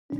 Too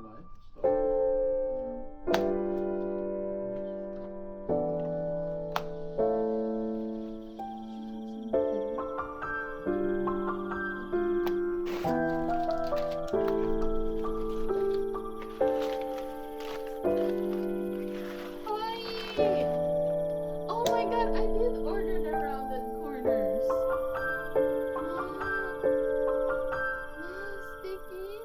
light. Stop. Hi! Oh my god, I did order the rounded corners. What? Sticky?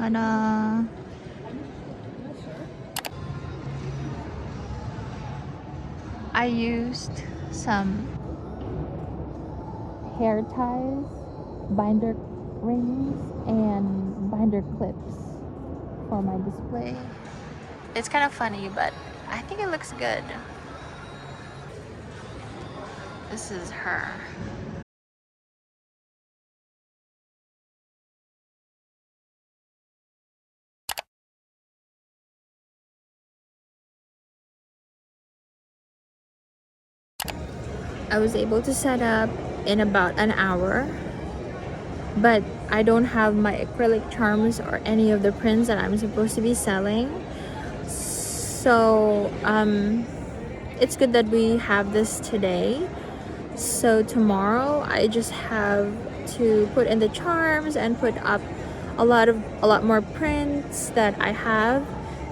Ta-da! I used some hair ties, binder rings, and binder clips for my display. It's kind of funny, but I think it looks good. This is her. I was able to set up in about an hour, but I don't have my acrylic charms or any of the prints that I'm supposed to be selling. So it's good that we have this today. So tomorrow I just have to put in the charms and put up a lot more prints that I have,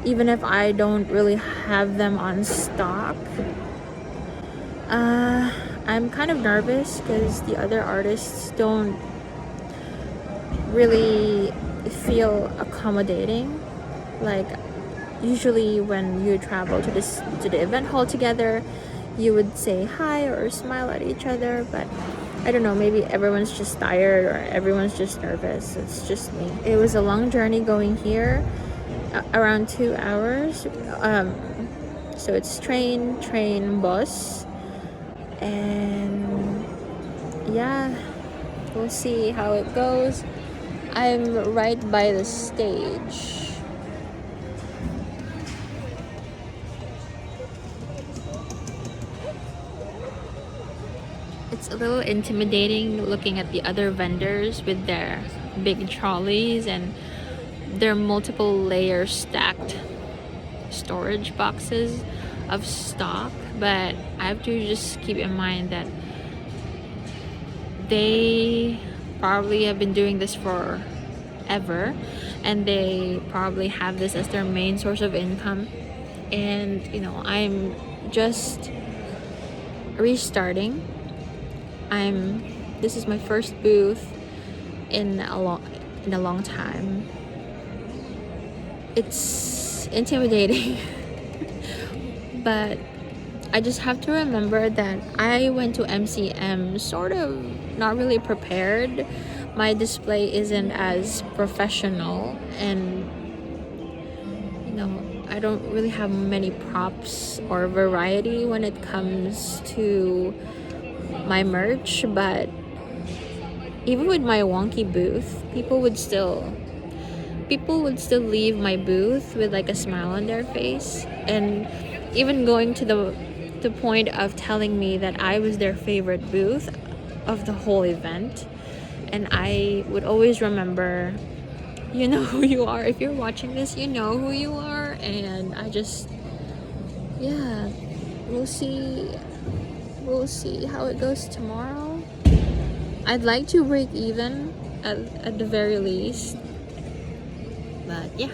even if I don't really have them on stock. I'm kind of nervous because the other artists don't really feel accommodating. Like usually when you travel to the event hall together, you would say hi or smile at each other, but I don't know, maybe everyone's just tired or everyone's just nervous. It's just me. It was a long journey going here, around 2 hours. So it's train, bus, and yeah, we'll see how it goes. I'm right by the stage. It's a little intimidating looking at the other vendors with their big trolleys and their multiple layer stacked storage boxes of stock, but I have to just keep in mind that they probably have been doing this forever and they probably have this as their main source of income, and you know, I'm just restarting. This is my first booth in a long time. It's intimidating but I just have to remember that I went to MCM sort of not really prepared. My display isn't as professional, and you know, I don't really have many props or variety when it comes to my merch. But even with my wonky booth, people would still leave my booth with like a smile on their face, and even going to the point of telling me that I was their favorite booth of the whole event. And I would always remember, you know who you are. If you're watching this, you know who you are. And I just, yeah, we'll see how it goes tomorrow. I'd like to break even at the very least, but yeah.